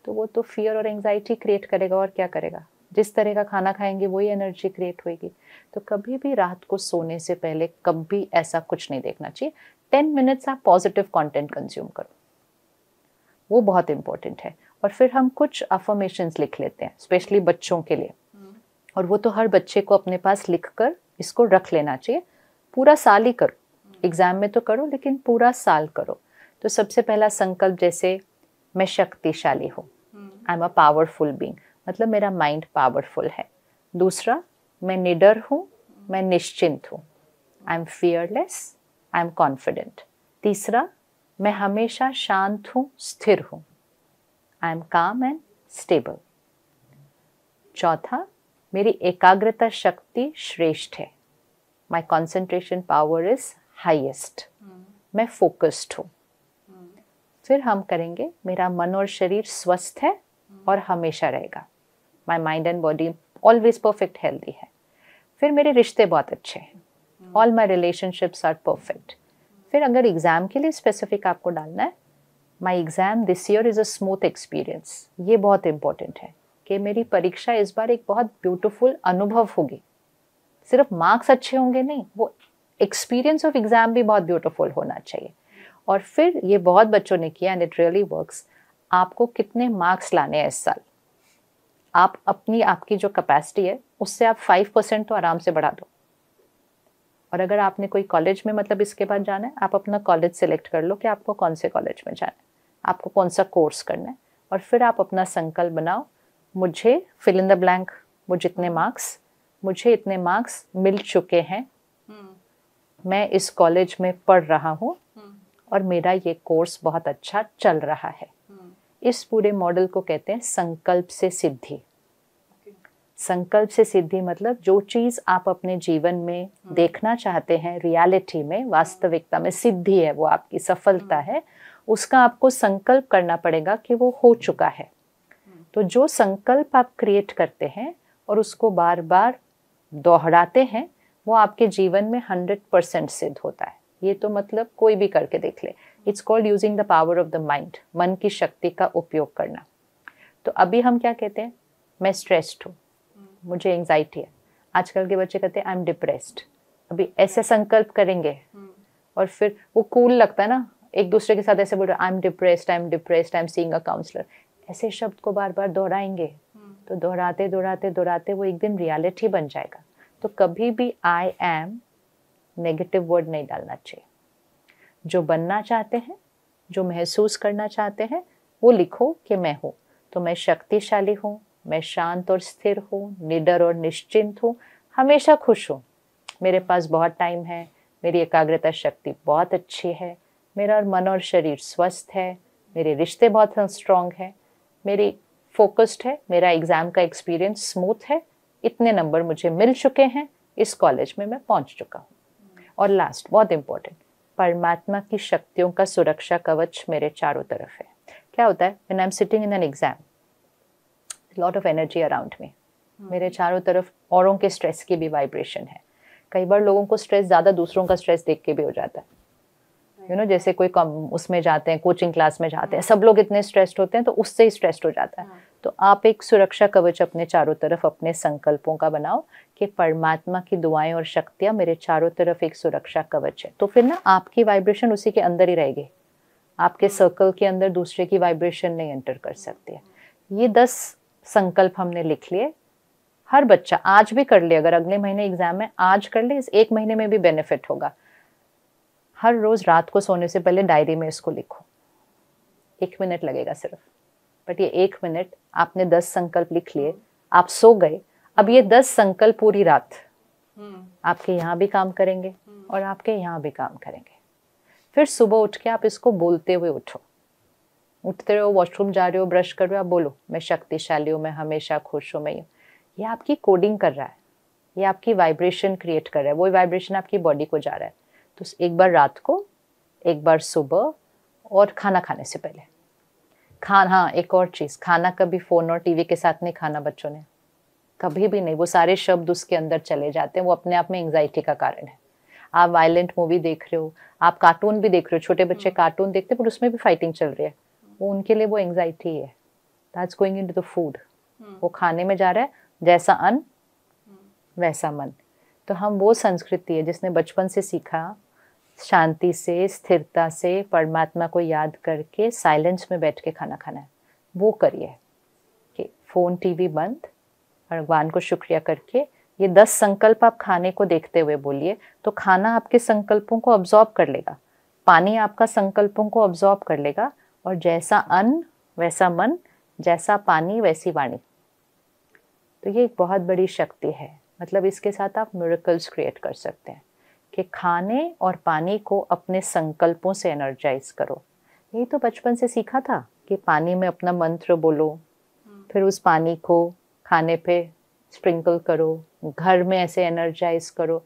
तो वो तो फियर और एंग्जाइटी क्रिएट करेगा और क्या करेगा। जिस तरह का खाना खाएंगे वही एनर्जी क्रिएट होगी। तो कभी भी रात को सोने से पहले कभी ऐसा कुछ नहीं देखना चाहिए। 10 मिनट्स आप पॉजिटिव कंटेंट कंज्यूम करो, वो बहुत इंपॉर्टेंट है। और फिर हम कुछ अफर्मेशंस लिख लेते हैं स्पेशली बच्चों के लिए, और वो तो हर बच्चे को अपने पास लिख कर इसको रख लेना चाहिए। पूरा साल ही करो, एग्जाम में तो करो लेकिन पूरा साल करो। तो सबसे पहला संकल्प, जैसे मैं शक्तिशाली हूँ, I am a powerful being, मतलब मेरा माइंड पावरफुल है। दूसरा, मैं निडर हूँ, मैं निश्चिंत हूँ, I am fearless, I am confident. तीसरा, मैं हमेशा शांत हूँ, स्थिर हूँ, आई एम काम एंड स्टेबल। चौथा, मेरी एकाग्रता शक्ति श्रेष्ठ है, माई कॉन्सेंट्रेशन पावर इज हाइएस्ट, मैं फोकस्ड हूँ। फिर हम करेंगे, मेरा मन और शरीर स्वस्थ है और हमेशा रहेगा, my mind and body always perfect healthy है। फिर मेरे रिश्ते बहुत अच्छे हैं, all my relationships are perfect. फिर अगर एग्जाम के लिए स्पेसिफिक आपको डालना है, my exam this year is a smooth experience. ये बहुत इंपॉर्टेंट है कि मेरी परीक्षा इस बार एक बहुत ब्यूटीफुल अनुभव होगी। सिर्फ मार्क्स अच्छे होंगे नहीं, वो एक्सपीरियंस ऑफ एग्जाम भी बहुत ब्यूटीफुल होना चाहिए। और फिर ये बहुत बच्चों ने किया एंड इट रियली वर्क्स, आपको कितने मार्क्स लाने हैं इस साल, आप अपनी आपकी जो कैपेसिटी है उससे आप 5% तो आराम से बढ़ा दो। और अगर आपने कोई कॉलेज में मतलब इसके बाद जाना है, आप अपना कॉलेज सेलेक्ट कर लो कि आपको कौन से कॉलेज में जाना है, आपको कौन सा कोर्स करना है। और फिर आप अपना संकल्प बनाओ, मुझे फिल इन द ब्लैंक, मुझे इतने मार्क्स मिल चुके हैं, मैं इस कॉलेज में पढ़ रहा हूँ और मेरा ये कोर्स बहुत अच्छा चल रहा है। इस पूरे मॉडल को कहते हैं संकल्प से सिद्धि। संकल्प से सिद्धि मतलब जो चीज आप अपने जीवन में देखना चाहते हैं, रियलिटी में, वास्तविकता में सिद्धि है, वो आपकी सफलता है, उसका आपको संकल्प करना पड़ेगा कि वो हो चुका है। तो जो संकल्प आप क्रिएट करते हैं और उसको बार बार दोहराते हैं, वो आपके जीवन में 100% सिद्ध होता है। ये तो मतलब कोई भी करके देख ले। It's called using the power of the mind, मन की शक्ति का उपयोग करना। तो अभी हम क्या कहते हैं, मैं स्ट्रेस्ड हूँ, मुझे एंजाइटी है। आजकल के बच्चे कहते हैं आई एम डिप्रेस्ड। अभी ऐसे संकल्प करेंगे और फिर वो कूल लगता है ना, एक दूसरे के साथ ऐसे बोल रहे I am depressed, I am depressed, I am seeing a counsellor. ऐसे शब्द को बार बार दोहराएंगे तो दोहराते दोहराते दोहराते वो एक दिन रियलिटी बन जाएगा। तो कभी भी आई एम नेगेटिव वर्ड नहीं डालना चाहिए। जो बनना चाहते हैं, जो महसूस करना चाहते हैं, वो लिखो कि मैं हूँ। तो मैं शक्तिशाली हूँ, मैं शांत और स्थिर हूँ, निडर और निश्चिंत हूँ, हमेशा खुश हूँ, मेरे पास बहुत टाइम है, मेरी एकाग्रता शक्ति बहुत अच्छी है, मेरा मन और शरीर स्वस्थ है, मेरे रिश्ते बहुत स्ट्रांग है, मेरी फोकस्ड है, मेरा एग्जाम का एक्सपीरियंस स्मूथ है, इतने नंबर मुझे मिल चुके हैं, इस कॉलेज में मैं पहुंच चुका हूँ। और लास्ट, बहुत इंपॉर्टेंट, परमात्मा की शक्तियों का सुरक्षा कवच मेरे चारों तरफ है। क्या होता है, when I am sitting in an exam, lot of energy around me, मेरे चारों तरफ औरों के स्ट्रेस की भी वाइब्रेशन है। कई बार लोगों को स्ट्रेस ज़्यादा दूसरों का स्ट्रेस देख के भी हो जाता है। जैसे कोई कम उसमें जाते हैं, कोचिंग क्लास में जाते हैं, सब लोग इतने स्ट्रेस्ड होते हैं तो उससे ही स्ट्रेस्ड हो जाता है। तो आप एक सुरक्षा कवच अपने चारों तरफ अपने संकल्पों का बनाओ कि परमात्मा की दुआएं और शक्तियां मेरे चारों तरफ एक सुरक्षा कवच है। तो फिर ना आपकी वाइब्रेशन उसी के अंदर ही रहेगी, आपके सर्कल के अंदर दूसरे की वाइब्रेशन नहीं एंटर कर सकती है। ये 10 संकल्प हमने लिख लिए। हर बच्चा आज भी कर ले, अगर अगले महीने एग्जाम में आज कर ले, इस 1 महीने में भी बेनिफिट होगा। हर रोज रात को सोने से पहले डायरी में इसको लिखो, 1 मिनट लगेगा सिर्फ, बट ये 1 मिनट आपने 10 संकल्प लिख लिए, आप सो गए। अब ये 10 संकल्प पूरी रात आपके यहाँ भी काम करेंगे और आपके यहाँ भी काम करेंगे। फिर सुबह उठ के आप इसको बोलते हुए उठो, उठते रहो, वॉशरूम जा रहे हो, ब्रश कर रहे हो, आप बोलो मैं शक्तिशाली हूँ, मैं हमेशा खुश हूँ, मैं यूँ। ये आपकी कोडिंग कर रहा है, ये आपकी वाइब्रेशन क्रिएट कर रहा है, वो वाइब्रेशन आपकी बॉडी को जा रहा है। तो एक बार रात को, एक बार सुबह, और खाना खाने से पहले। हाँ, एक और चीज़, खाना कभी फ़ोन और टीवी के साथ नहीं खाना बच्चों ने, कभी भी नहीं। वो सारे शब्द उसके अंदर चले जाते हैं, वो अपने आप में एंजाइटी का कारण है। आप वायलेंट मूवी देख रहे हो, आप कार्टून भी देख रहे हो, छोटे बच्चे कार्टून देखते हैं पर उसमें भी फाइटिंग चल रही है, वो उनके लिए वो एंजाइटी है। That's going into the food, वो खाने में जा रहा है, जैसा अन्न वैसा मन। तो हम वो संस्कृति है जिसने बचपन से सीखा शांति से, स्थिरता से, परमात्मा को याद करके साइलेंस में बैठ के खाना खाना है, वो करिए कि फ़ोन टीवी बंद, भगवान को शुक्रिया करके ये 10 संकल्प आप खाने को देखते हुए बोलिए। तो खाना आपके संकल्पों को अब्जॉर्ब कर लेगा, पानी आपका संकल्पों को अब्जॉर्ब कर लेगा, और जैसा अन्न वैसा मन, जैसा पानी वैसी वाणी। तो ये एक बहुत बड़ी शक्ति है। मतलब इसके साथ आप मिरेकल्स क्रिएट कर सकते हैं कि खाने और पानी को अपने संकल्पों से एनर्जाइज करो। यही तो बचपन से सीखा था कि पानी में अपना मंत्र बोलो, फिर उस पानी को खाने पे स्प्रिंकल करो, घर में ऐसे एनर्जाइज करो,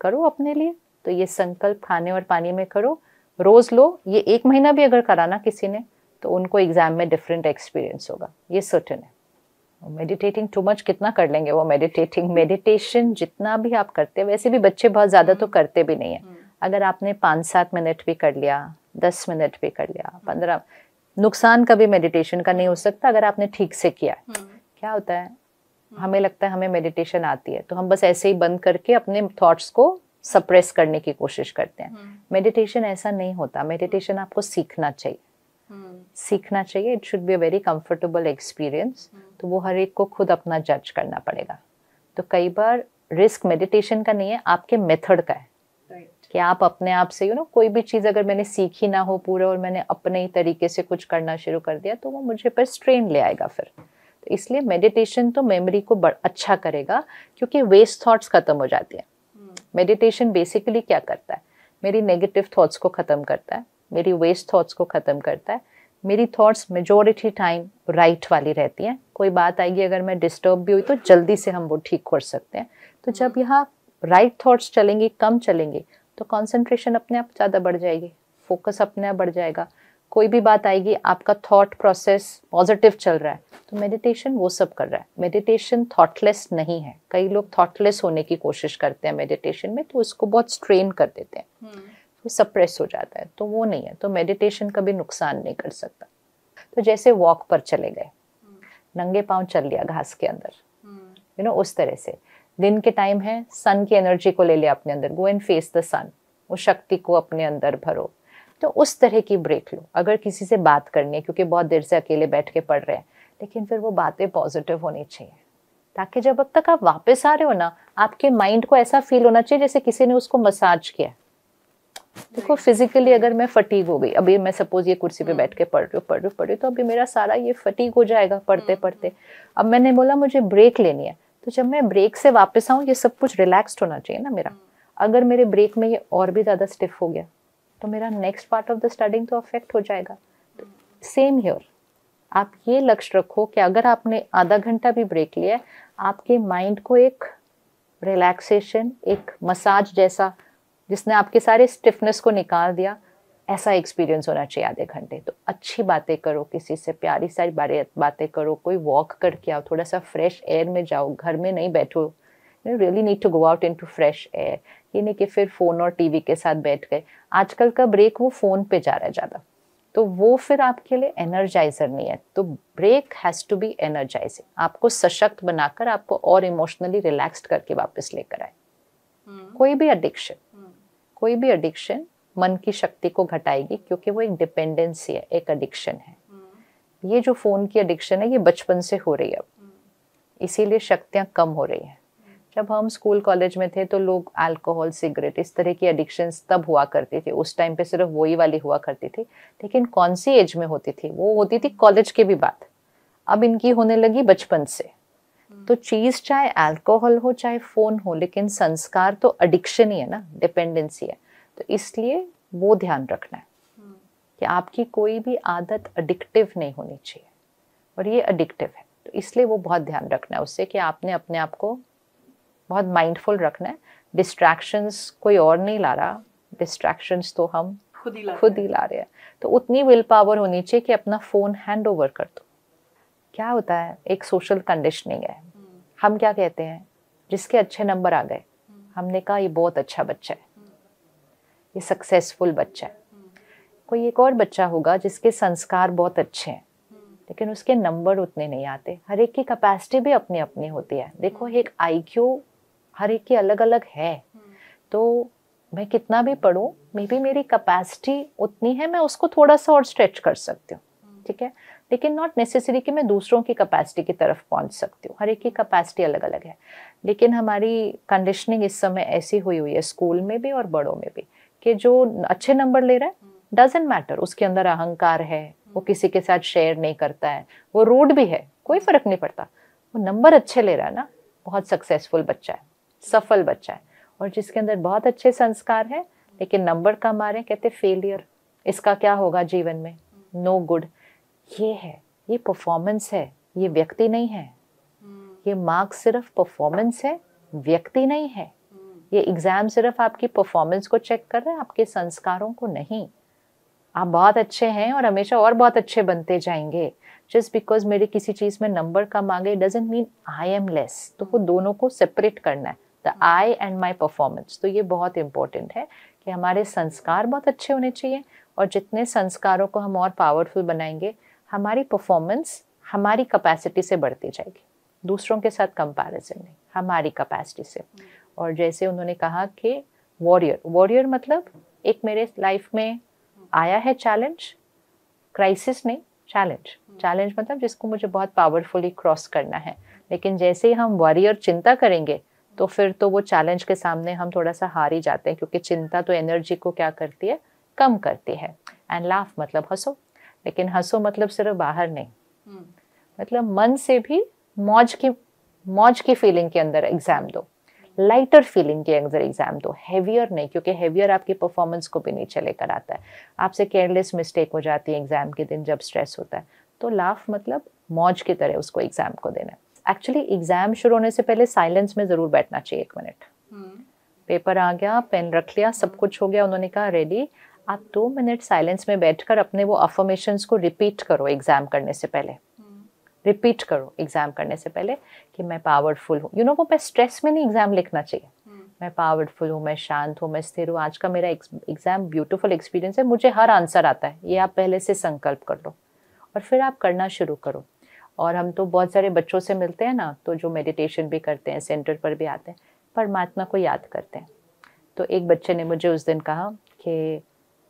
करो अपने लिए। तो ये संकल्प खाने और पानी में करो, रोज लो। ये 1 महीना भी अगर कराना किसी ने तो उनको एग्जाम में डिफरेंट एक्सपीरियंस होगा, ये सर्टेन है। मेडिटेटिंग टू मच कितना कर लेंगे वो मेडिटेशन जितना भी आप करते हैं, वैसे भी बच्चे बहुत ज़्यादा तो करते भी नहीं है। अगर आपने 5-7 मिनट भी कर लिया, 10 मिनट भी कर लिया, 15, नुकसान कभी मेडिटेशन का नहीं हो सकता अगर आपने ठीक से किया। क्या होता है, हमें लगता है हमें मेडिटेशन आती है तो हम बस ऐसे ही बंद करके अपने थॉट्स को सप्रेस करने की कोशिश करते हैं। मेडिटेशन ऐसा नहीं होता। मेडिटेशन आपको सीखना चाहिए, सीखना चाहिए। It should be a very comfortable experience. तो वो हर एक को खुद अपना जज करना पड़ेगा। तो कई बार रिस्क मेडिटेशन का नहीं है, आपके मेथड का है। कि आप अपने आप से कोई भी चीज़ अगर मैंने सीखी ना हो पूरा और मैंने अपने ही तरीके से कुछ करना शुरू कर दिया तो वो मुझे पर स्ट्रेन ले आएगा फिर। तो इसलिए मेडिटेशन तो मेमोरी को अच्छा करेगा क्योंकि वेस्ट थॉट्स खत्म हो जाती है। मेडिटेशन बेसिकली क्या करता है, मेरी नेगेटिव थॉट्स को ख़त्म करता है, मेरी वेस्ट थॉट्स को ख़त्म करता है। मेरी थॉट्स मेजॉरिटी टाइम राइट वाली रहती हैं। कोई बात आएगी अगर मैं डिस्टर्ब भी हुई तो जल्दी से हम वो ठीक कर सकते हैं। तो जब यहाँ राइट थॉट्स चलेंगी, कम चलेंगी, तो कंसंट्रेशन अपने आप ज़्यादा बढ़ जाएगी, फोकस अपने आप बढ़ जाएगा। कोई भी बात आएगी, आपका थॉट प्रोसेस पॉजिटिव चल रहा है, तो मेडिटेशन वो सब कर रहा है। मेडिटेशन थॉटलेस नहीं है। कई लोग थॉटलेस होने की कोशिश करते हैं मेडिटेशन में, तो उसको बहुत स्ट्रेन कर देते हैं, तो सप्रेस हो जाता है। तो वो नहीं है। तो मेडिटेशन कभी नुकसान नहीं कर सकता। तो जैसे वॉक पर चले गए, नंगे पांव चल लिया घास के अंदर, उस तरह से दिन के टाइम है, सन की एनर्जी को ले लिया अपने अंदर, गो एंड फेस द सन, उस शक्ति को अपने अंदर भरो। तो उस तरह की ब्रेक लो। अगर किसी से बात करनी है, क्योंकि बहुत देर से अकेले बैठ के पढ़ रहे हैं, लेकिन फिर वो बातें पॉजिटिव होनी चाहिए, ताकि जब अब तक आप वापस आ रहे हो ना, आपके माइंड को ऐसा फील होना चाहिए जैसे किसी ने उसको मसाज किया। देखो फिजिकली अगर मैं फटीग हो गई, अभी मैं सपोज ये कुर्सी पे बैठ के पढ़ रही हूँ, तो अभी मेरा सारा ये फटीग हो जाएगा पढ़ते पढ़ते। अब मैंने बोला मुझे ब्रेक लेनी है, तो जब मैं ब्रेक से वापस आऊँ, ये सब कुछ रिलैक्स्ड होना चाहिए ना मेरा। अगर मेरे ब्रेक में ये और भी ज़्यादा स्टिफ हो गया तो मेरा next part of the studying तो अफेक्ट हो जाएगा। सेम हियर, आप ये लक्ष्य रखो कि अगर आपने आधा घंटा भी ब्रेक लिया है, आपके माइंड को एक रिलैक्सेशन, एक मसाज जैसा, जिसने आपके सारे स्टिफनेस को निकाल दिया, ऐसा एक्सपीरियंस होना चाहिए आधे घंटे। तो अच्छी बातें करो, किसी से प्यारी सारी बातें करो, कोई वॉक करके आओ, थोड़ा सा फ्रेश एयर में जाओ, घर में नहीं बैठो। You really need to go out into fresh air. ये नहीं कि फिर फोन और टीवी के साथ बैठ गए। आजकल का ब्रेक वो फोन पे जा रहा है ज़्यादा, तो वो फिर आपके लिए एनर्जाइजर नहीं है। तो break has to be energising, आपको सशक्त बनाकर, आपको और इमोशनली रिलैक्स्ड करके वापस लेकर आए। कोई भी एडिक्शन मन की शक्ति को घटाएगी, क्योंकि वो एक डिपेंडेंसी है, एक एडिक्शन है। ये जो फोन की एडिक्शन है, ये बचपन से हो रही है अब, इसीलिए शक्तियाँ कम हो रही हैं। जब हम स्कूल कॉलेज में थे तो लोग अल्कोहल, सिगरेट, इस तरह की एडिक्शंस तब हुआ करती थी। उस टाइम पे सिर्फ वही वाली हुआ करती थी, लेकिन कौन सी एज में होती थी? वो होती थी कॉलेज के भी बाद। अब इनकी होने लगी बचपन से। तो चीज चाहे अल्कोहल हो चाहे फोन हो, लेकिन संस्कार तो एडिक्शन ही है ना, डिपेंडेंसी है। तो इसलिए वो ध्यान रखना है कि आपकी कोई भी आदत एडिक्टिव नहीं होनी चाहिए, और ये एडिक्टिव है। तो इसलिए वो बहुत ध्यान रखना है उससे, कि आपने अपने आप को बहुत माइंडफुल रखना है। डिस्ट्रैक्शंस कोई और नहीं ला रहा, डिस्ट्रैक्शंस तो हम खुद ही ला रहे हैं। तो उतनी विल पावर होनी चाहिए कि अपना फोन हैंड ओवर कर दो। क्या होता है, एक सोशल कंडीशनिंग है। हम क्या कहते हैं, जिसके अच्छे नंबर आ गए, हमने कहा ये बहुत अच्छा बच्चा है, ये सक्सेसफुल बच्चा है। कोई एक और बच्चा होगा जिसके संस्कार बहुत अच्छे हैं, लेकिन उसके नंबर उतने नहीं आते। हर एक की कैपेसिटी भी अपनी अपनी होती है। देखो, एक आईक्यू हर एक की अलग अलग है। तो मैं कितना भी पढ़ूं, मे बी मेरी कैपेसिटी उतनी है, मैं उसको थोड़ा सा और स्ट्रेच कर सकती हूँ, ठीक है, लेकिन नॉट नेसेसरी कि मैं दूसरों की कैपेसिटी की तरफ पहुंच सकती हूँ। हर एक की कैपेसिटी अलग अलग है। लेकिन हमारी कंडीशनिंग इस समय ऐसी हुई है, स्कूल में भी और बड़ों में भी, कि जो अच्छे नंबर ले रहा है, डजेंट मैटर उसके अंदर अहंकार है, वो किसी के साथ शेयर नहीं करता है, वो रूड भी है, कोई फर्क नहीं पड़ता, वो नंबर अच्छे ले रहा है ना, बहुत सक्सेसफुल बच्चा है, सफल बच्चा है। और जिसके अंदर बहुत अच्छे संस्कार है लेकिन नंबर कम आ रहे हैं, कहते फेलियर, इसका क्या होगा जीवन में, नो गुड। ये है, ये परफॉर्मेंस है, ये व्यक्ति नहीं है। ये मार्क्स सिर्फ परफॉर्मेंस है, व्यक्ति नहीं है। ये एग्जाम सिर्फ आपकी परफॉर्मेंस को चेक कर रहा है, आपके संस्कारों को नहीं। आप बहुत अच्छे हैं और हमेशा और बहुत अच्छे बनते जाएंगे। जस्ट बिकॉज मेरे किसी चीज में नंबर कम आ गए doesn't mean I am less. तो वो दोनों को सेपरेट करना है, the I and my performance. तो ये बहुत इंपॉर्टेंट है कि हमारे संस्कार बहुत अच्छे होने चाहिए, और जितने संस्कारों को हम और पावरफुल बनाएंगे, हमारी परफॉर्मेंस हमारी कैपेसिटी से बढ़ती जाएगी, दूसरों के साथ कंपैरिजन नहीं, हमारी कैपेसिटी से। और जैसे उन्होंने कहा कि वॉरियर मतलब एक मेरे लाइफ में आया है चैलेंज, क्राइसिस नहीं, चैलेंज मतलब जिसको मुझे बहुत पावरफुली क्रॉस करना है। लेकिन जैसे ही हम वॉरियर चिंता करेंगे तो फिर तो वो चैलेंज के सामने हम थोड़ा सा हार ही जाते हैं, क्योंकि चिंता तो एनर्जी को क्या करती है, कम करती है। एंड लाफ मतलब हंसो, लेकिन हंसो मतलब सिर्फ बाहर नहीं, मतलब मन से भी मौज की फीलिंग के अंदर एग्जाम दो, लाइटर फीलिंग के अंदर एग्जाम दो, हेवियर नहीं, क्योंकि हेवियर आपकी परफॉर्मेंस को भी नीचे लेकर आता है। आपसे केयरलेस मिस्टेक हो जाती है एग्जाम के दिन जब स्ट्रेस होता है। तो लाफ मतलब मौज की तरह उसको एग्जाम को देना है। एक्चुअली एग्जाम शुरू होने से पहले साइलेंस में जरूर बैठना चाहिए 1 मिनट। पेपर आ गया, पेन रख लिया, सब कुछ हो गया, उन्होंने कहा रेडी, आप 2 मिनट साइलेंस में बैठकर अपने वो अफर्मेशंस को रिपीट करो एग्जाम करने से पहले। रिपीट करो एग्जाम करने से पहले कि मैं पावरफुल हूँ। वो मैं स्ट्रेस में नहीं एग्जाम लिखना चाहिए, मैं पावरफुल हूँ, मैं शांत हूँ, मैं स्थिर हूँ, आज का मेरा एग्जाम ब्यूटीफुल एक्सपीरियंस है, मुझे हर आंसर आता है। ये आप पहले से संकल्प कर लो और फिर आप करना शुरू करो। और हम तो बहुत सारे बच्चों से मिलते हैं ना, तो जो मेडिटेशन भी करते हैं, सेंटर पर भी आते हैं, परमात्मा को याद करते हैं। तो एक बच्चे ने मुझे उस दिन कहा कि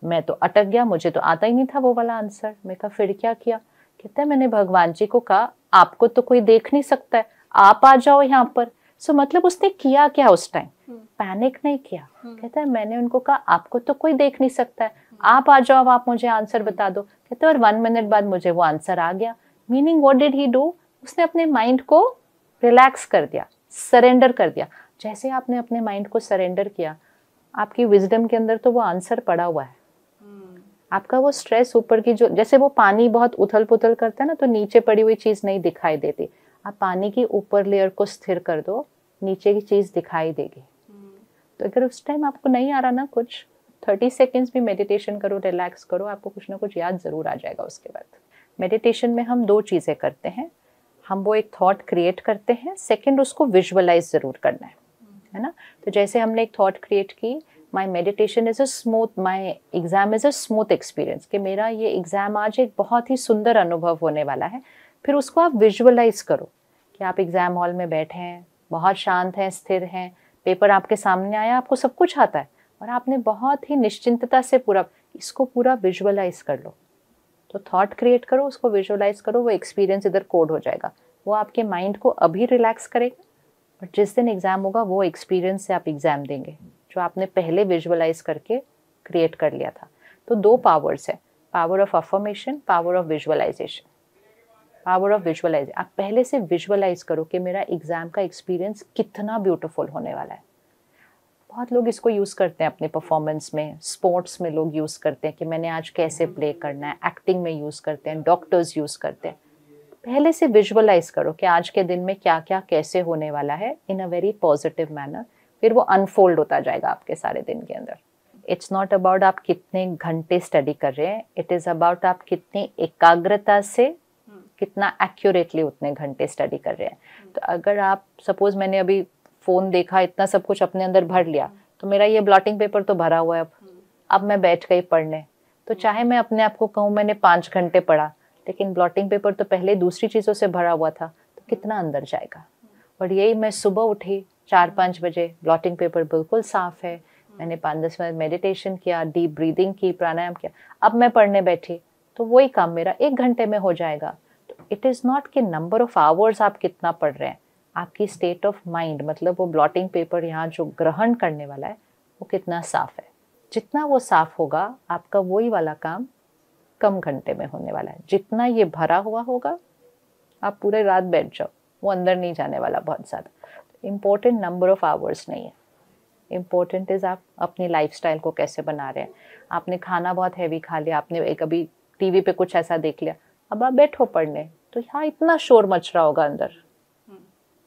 मैं तो अटक गया, मुझे तो आता ही नहीं था वो वाला आंसर। मैं कहा फिर क्या किया? कहता है मैंने भगवान जी को कहा आपको तो कोई देख नहीं सकता है, आप आ जाओ यहाँ पर। सो मतलब उसने किया क्या उस टाइम? पैनिक नहीं किया। कहता है मैंने उनको कहा आपको तो कोई देख नहीं सकता है, आप आ जाओ, आप मुझे आंसर बता दो। कहते हैं और 1 मिनट बाद मुझे वो आंसर आ गया। Meaning what did he do? उसने अपने माइंड को रिलैक्स कर दिया, सरेंडर कर दिया। जैसे आपने अपने माइंड को सरेंडर किया, आपकी विजडम के अंदर तो वो आंसर पड़ा हुआ है। आपका वो स्ट्रेस ऊपर की, जो जैसे वो पानी बहुत उथल पुथल करता है ना, तो नीचे पड़ी हुई चीज नहीं दिखाई देती। आप पानी की ऊपर लेयर को स्थिर कर दो, नीचे की चीज दिखाई देगी। तो अगर उस टाइम आपको नहीं आ रहा ना कुछ, 30 सेकेंड्स भी मेडिटेशन करो, रिलैक्स करो, आपको कुछ ना कुछ याद जरूर आ जाएगा उसके बाद। मेडिटेशन में हम 2 चीजें करते हैं, हम वो एक थॉट क्रिएट करते हैं, सेकंड उसको विजुअलाइज जरूर करना है ना। तो जैसे हमने एक थॉट क्रिएट की, my meditation is a smooth, my exam is a smooth experience, कि मेरा ये एग्जाम आज एक बहुत ही सुंदर अनुभव होने वाला है। फिर उसको आप विजुअलाइज करो कि आप एग्जाम हॉल में बैठे हैं, बहुत शांत हैं, स्थिर हैं, पेपर आपके सामने आया, आपको सब कुछ आता है और आपने बहुत ही निश्चिंतता से इसको पूरा विजुअलाइज कर लो। तो थॉट क्रिएट करो, उसको विजुअलाइज करो, वो एक्सपीरियंस इधर कोड हो जाएगा, वो आपके माइंड को अभी रिलैक्स करेगा। और जिस दिन एग्जाम होगा वो एक्सपीरियंस से आप एग्जाम देंगे जो आपने पहले विजुअलाइज करके क्रिएट कर लिया था। तो 2 पावर्स है, power of affirmation, power of visualisation. Power of visualise, आप पहले से विजुअलाइज करो कि मेरा एग्जाम का एक्सपीरियंस कितना ब्यूटीफुल होने वाला है। बहुत लोग इसको यूज़ करते हैं अपने परफॉर्मेंस में, स्पोर्ट्स में लोग यूज़ करते हैं कि मैंने आज कैसे प्ले करना है, एक्टिंग में यूज़ करते हैं, डॉक्टर्स यूज़ करते हैं। पहले से विजुअलाइज करो कि आज के दिन में क्या क्या कैसे होने वाला है, इन अ वेरी पॉजिटिव मैनर। फिर वो अनफोल्ड होता जाएगा आपके सारे दिन के अंदर। इट्स नॉट अबाउट आप कितने घंटे स्टडी कर रहे हैं, इट इज़ अबाउट आप कितनी एकाग्रता से, कितना एक्यूरेटली उतने घंटे स्टडी कर रहे हैं। तो अगर आप सपोज, मैंने अभी फ़ोन देखा, इतना सब कुछ अपने अंदर भर लिया, तो मेरा ये ब्लॉटिंग पेपर तो भरा हुआ है, अब मैं बैठ गई पढ़ने, तो चाहे मैं अपने आप को कहूँ मैंने 5 घंटे पढ़ा, लेकिन ब्लॉटिंग पेपर तो पहले दूसरी चीज़ों से भरा हुआ था, तो कितना अंदर जाएगा। और यही मैं सुबह उठी 4-5 बजे, ब्लॉटिंग पेपर बिल्कुल साफ़ है, मैंने 5-10 मिनट मेडिटेशन किया, डीप ब्रीदिंग की, प्राणायाम किया, अब मैं पढ़ने बैठी, तो वही काम मेरा 1 घंटे में हो जाएगा। तो इट इज़ नॉट कि नंबर ऑफ आवर्स आप कितना पढ़ रहे हैं, आपकी स्टेट ऑफ माइंड, मतलब वो ब्लॉटिंग पेपर यहाँ जो ग्रहण करने वाला है वो कितना साफ़ है। जितना वो साफ़ होगा, आपका वही वाला काम कम घंटे में होने वाला है। जितना ये भरा हुआ होगा आप पूरे रात बैठ जाओ, वो अंदर नहीं जाने वाला बहुत ज़्यादा। इम्पोर्टेंट नंबर ऑफ आवर्स नहीं है, इम्पोर्टेंट इज़ आप अपनी लाइफस्टाइल को कैसे बना रहे हैं। आपने खाना बहुत हैवी खा लिया, आपने एक अभी टीवी पे कुछ ऐसा देख लिया, अब आप बैठो पढ़ने, तो यहाँ इतना शोर मच रहा होगा अंदर।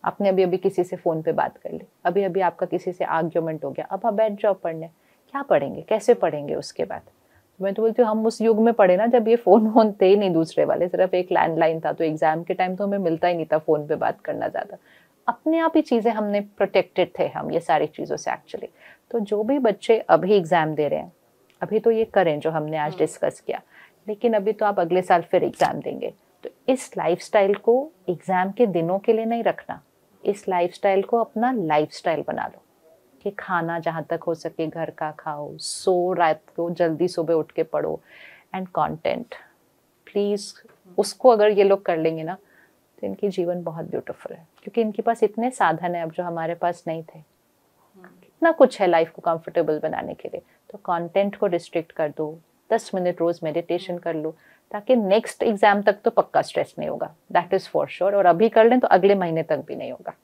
आपने अभी अभी किसी से फ़ोन पे बात कर ली, अभी अभी आपका किसी से आर्ग्यूमेंट हो गया, अब आप बैठ जाओ पढ़ने, क्या पढ़ेंगे, कैसे पढ़ेंगे उसके बाद। मैं तो बोलती हूँ हम उस युग में पढ़े ना जब ये फ़ोन वोन थे ही नहीं दूसरे वाले, सिर्फ एक लैंडलाइन था, तो एग्ज़ाम के टाइम तो हमें मिलता ही नहीं था फ़ोन पे बात करना ज़्यादा। अपने आप ही चीज़ें हमने प्रोटेक्टेड थे हम ये सारी चीज़ों से एक्चुअली। तो जो भी बच्चे अभी एग्ज़ाम दे रहे हैं, अभी तो ये करें जो हमने आज डिस्कस किया, लेकिन अभी तो आप अगले साल फिर एग्ज़ाम देंगे। तो इस लाइफस्टाइल को एग्ज़ाम के दिनों के लिए नहीं रखना, इस लाइफस्टाइल को अपना लाइफस्टाइल बना लो कि खाना जहाँ तक हो सके घर का खाओ, सो रात को जल्दी सुबह उठ के पढ़ो, एंड कंटेंट प्लीज़ उसको अगर ये लोग कर लेंगे ना तो इनकी जीवन बहुत ब्यूटीफुल है, क्योंकि इनके पास इतने साधन है अब जो हमारे पास नहीं थे। कितना कुछ है लाइफ को कंफर्टेबल बनाने के लिए। तो कंटेंट को रिस्ट्रिक्ट कर दो, 10 मिनट रोज मेडिटेशन कर लो, ताकि नेक्स्ट एग्जाम तक तो पक्का स्ट्रेस नहीं होगा, दैट इज फॉर श्योर। और अभी कर लें तो अगले महीने तक भी नहीं होगा।